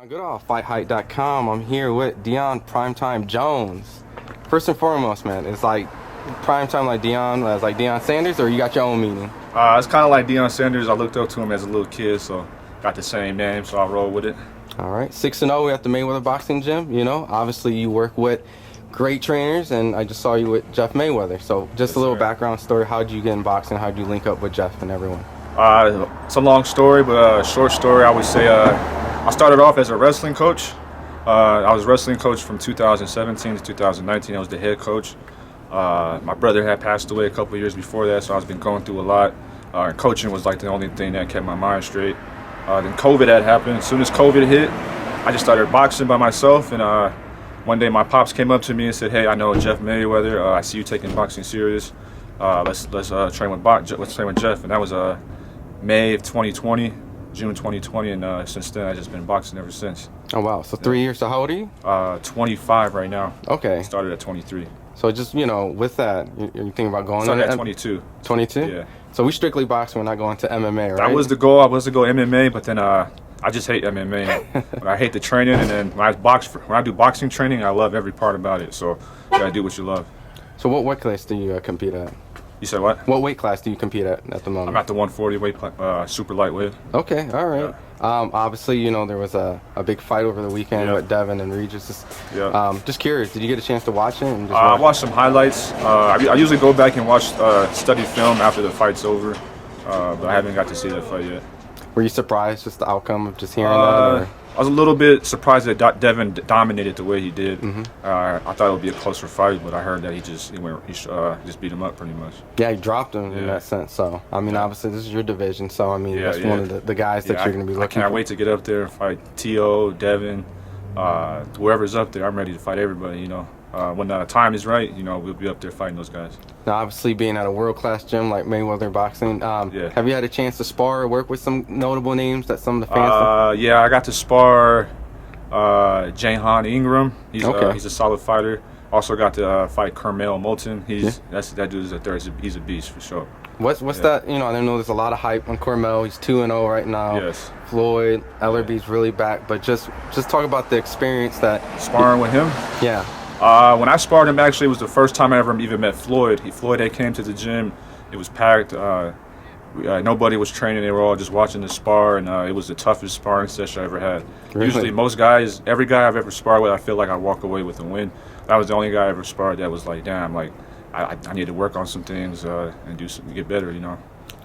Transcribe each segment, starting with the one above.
Goodall, FightHype.com. I'm here with Dion Primetime Jones. First and foremost, man, it's like primetime like Dion, as like Deion Sanders, or you got your own meaning? It's kind of like Deion Sanders. I looked up to him as a little kid, so got the same name, so I roll with it. All right, 6-0 at the Mayweather boxing gym. You know, obviously you work with great trainers, and I just saw you with Jeff Mayweather. So just Yes, a little sir. Background story. How'd you get in boxing? How'd you link up with Jeff and everyone? It's a long story, but a short story, I would say I started off as a wrestling coach. I was wrestling coach from 2017 to 2019. I was the head coach. My brother had passed away a couple of years before that, so I've been going through a lot. And coaching was like the only thing that kept my mind straight. Then COVID had happened. As soon as COVID hit, I just started boxing by myself. And one day my pops came up to me and said, "Hey, I know Jeff Mayweather. I see you taking boxing serious. Let's train with Jeff." And that was May of 2020. June 2020, and since then I've just been boxing ever since. Oh wow, so 3 years. So how old are you? 25 right now. Okay. Started at 23. So just, you know, with that, you're thinking about going Started on at 22. 22? Yeah. So we strictly boxing, we're not going to MMA, right? That was the goal. I was to go MMA, but then I just hate MMA. I hate the training, and then when I do boxing training, I love every part about it. So you gotta do what you love. So what weight class do you compete at? You said what? What weight class do you compete at the moment? I'm at the 140 weight, super lightweight. Okay, all right. Yeah. Obviously, you know, there was a big fight over the weekend with Devin and Regis. Just curious, did you get a chance to watch it? And just I watched some highlights. I usually go back and watch study film after the fight's over, but I haven't got to see that fight yet. Were you surprised just the outcome of just hearing that? Or? I was a little bit surprised that Devin dominated the way he did. I thought it would be a closer fight, but I heard that he just beat him up pretty much. Yeah, he dropped him in that sense. So I mean, obviously this is your division, so I mean that's one of the guys that you're going to be looking. I can't wait to get up there and fight T.O., Devin, whoever's up there. I'm ready to fight everybody. You know, when the time is right, you know, we'll be up there fighting those guys. Now, obviously, being at a world-class gym like Mayweather Boxing, have you had a chance to spar or work with some notable names that some of the fans? Yeah, I got to spar Jahan Ingram. He's a solid fighter. Also got to fight Curmel Moton. That dude is a third. He's a beast for sure. What's that? You know, I know there's a lot of hype on Curmel. He's 2-0 right now. Yes. Floyd, Ellerby's really back. But just talk about the experience that sparring with him. Yeah. When I sparred him, actually, it was the first time I ever even met Floyd. Floyd had came to the gym. It was packed. Nobody was training. They were all just watching the spar, and it was the toughest sparring session I ever had. Really? Usually, most guys, every guy I've ever sparred with, I feel like I walk away with a win. That was the only guy I ever sparred that was like, damn, like I need to work on some things and do something to get better, you know.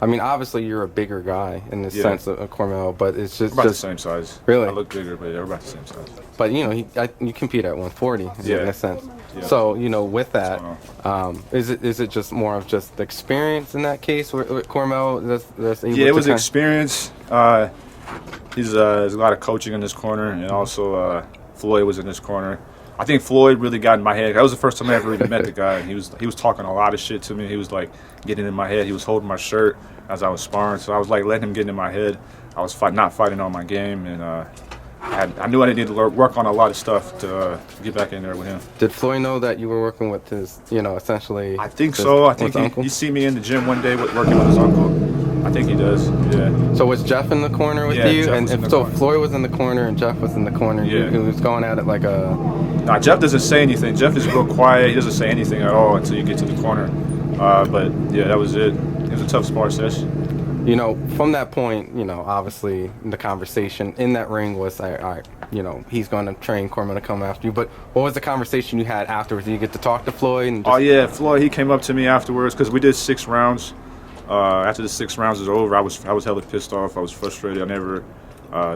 I mean, obviously you're a bigger guy in the sense of Curmel, but it's just about the same size. Really? I look bigger, but we're about the same size. But you know, you compete at 140 in a sense. Yeah. So you know, with that, is it just more of just the experience in that case with Curmel? That's able it was experience. There's a lot of coaching in this corner, and also Floyd was in this corner. I think Floyd really got in my head. That was the first time I ever even met the guy. He was talking a lot of shit to me. He was like getting in my head. He was holding my shirt as I was sparring. So I was like letting him get in my head. I was not fighting on my game, and I knew I needed to work on a lot of stuff to get back in there with him. Did Floyd know that you were working with his, you know, essentially? I think so. I think he see me in the gym one day working with his uncle. I think he does. Yeah. So was Jeff in the corner with you? Jeff And so Floyd was in the corner and Jeff was in the corner. Yeah. He was going at it like a. Nah, Jeff doesn't say anything. Jeff is real quiet. He doesn't say anything at all until you get to the corner. But yeah, that was it. It was a tough spar session. You know, from that point, you know, obviously the conversation in that ring was, all right, you know, he's going to train Curmel to come after you. But what was the conversation you had afterwards? Did you get to talk to Floyd? And just... Floyd, he came up to me afterwards because we did 6 rounds. After the 6 rounds was over, I was hella pissed off. I was frustrated. I never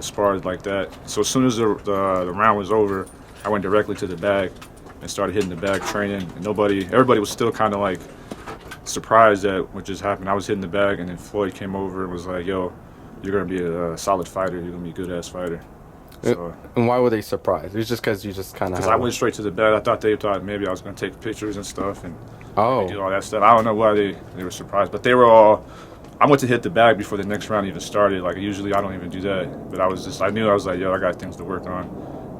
sparred like that. So as soon as the round was over, I went directly to the bag and started hitting the bag, training. And everybody was still kind of like surprised at what just happened. I was hitting the bag, and then Floyd came over and was like, "Yo, you're gonna be a solid fighter. You're gonna be a good ass fighter." So, and why were they surprised? It was just because you just kind of. Because I went straight to the bag. I thought they thought maybe I was gonna take pictures and stuff and do all that stuff. I don't know why they were surprised, but they were all. I went to hit the bag before the next round even started. Like usually I don't even do that, but I was like, yo, I got things to work on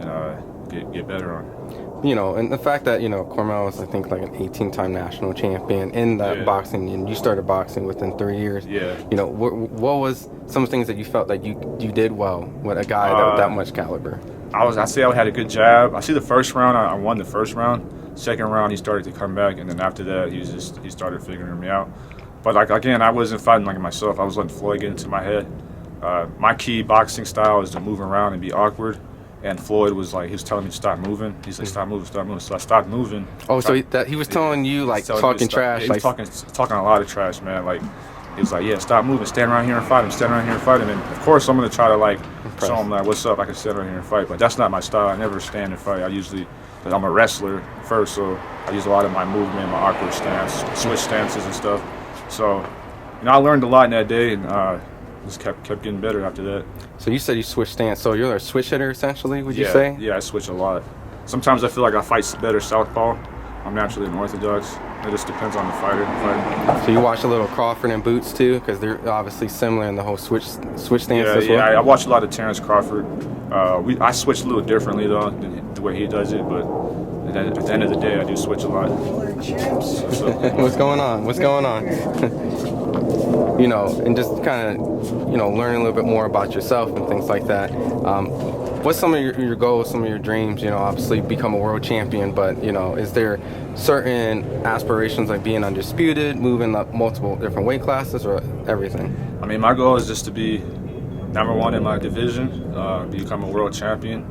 and get better on. You know, and the fact that, you know, Curmel is, I think, like an 18-time national champion in that boxing, and you started boxing within 3 years. Yeah. You know, what was some things that you felt that you did well with a guy that much caliber? I say I had a good jab. I see the first round, I won the first round. Second round, he started to come back, and then after that, he started figuring me out. But like again, I wasn't fighting like myself. I was letting Floyd get into my head. My key boxing style is to move around and be awkward. And Floyd was like, he was telling me to stop moving. He's like, stop moving, stop moving. So I stopped moving. Oh, so he was telling you, like, talking trash? He was talking a lot of trash, man. Like, he was like, yeah, stop moving. Stand around here and fight him. Stand around here and fight him. And, of course, I'm going to try to, like, show him, like, what's up? I can stand around here and fight. But that's not my style. I never stand and fight. I'm a wrestler first, so I use a lot of my movement, my awkward stance, switch stances and stuff. So, you know, I learned a lot in that day, and just kept getting better after that. So you said you switch stance. So you're a switch hitter, essentially, would you say? Yeah, I switch a lot. Sometimes I feel like I fight better southpaw. I'm naturally an orthodox. It just depends on the fighter. So you watch a little Crawford and Boots too, because they're obviously similar in the whole switch stance as well? Yeah, I watch a lot of Terrence Crawford. I switch a little differently though, than the way he does it, but at the end of the day, I do switch a lot. What's going on? What's going on? You know, and just kind of, you know, learning a little bit more about yourself and things like that. What's some of your goals, some of your dreams? You know, obviously become a world champion, but, you know, is there certain aspirations like being undisputed, moving up multiple different weight classes, or everything? I mean, my goal is just to be #1 in my division, become a world champion.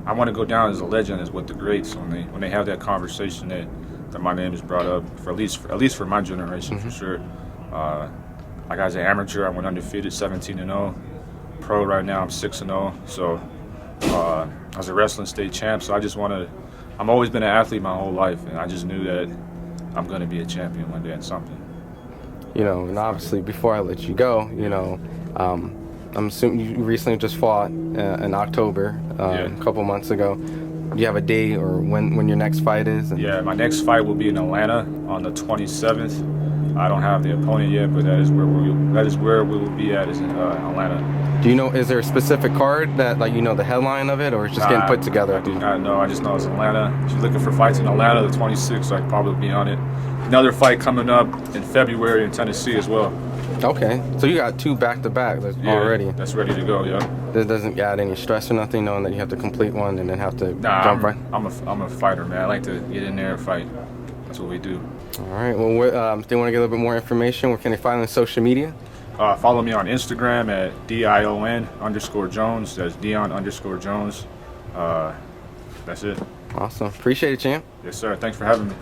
I want to go down as a legend, as with the greats when they have that conversation that my name is brought up, for at least for my generation, for sure. Like as an amateur, I went undefeated, 17-0. Pro right now, I'm 6-0. So as a wrestling state champ, so I've always been an athlete my whole life, and I just knew that I'm going to be a champion one day at something. You know, and obviously before I let you go, you know, I'm assuming you recently just fought in October, a couple months ago. Do you have a date or when your next fight is? Yeah, my next fight will be in Atlanta on the 27th. I don't have the opponent yet, but that is where we will be at, is in Atlanta. Do you know, is there a specific card that, like, you know the headline of it, or it's just getting put together? I do not know. I just know it's Atlanta. If you're looking for fights in Atlanta, the 26th, so I'd probably be on it. Another fight coming up in February in Tennessee as well. Okay, so you got 2 back-to-back already. That's ready to go, yeah. That doesn't add any stress or nothing, knowing that you have to complete one and then have to jump right? I'm a fighter, man. I like to get in there and fight. That's what we do. All right. Well, if they want to get a little bit more information, where can they find on social media? Follow me on Instagram at Dion_Jones. That's Dion_Jones. That's it. Awesome. Appreciate it, champ. Yes, sir. Thanks for having me.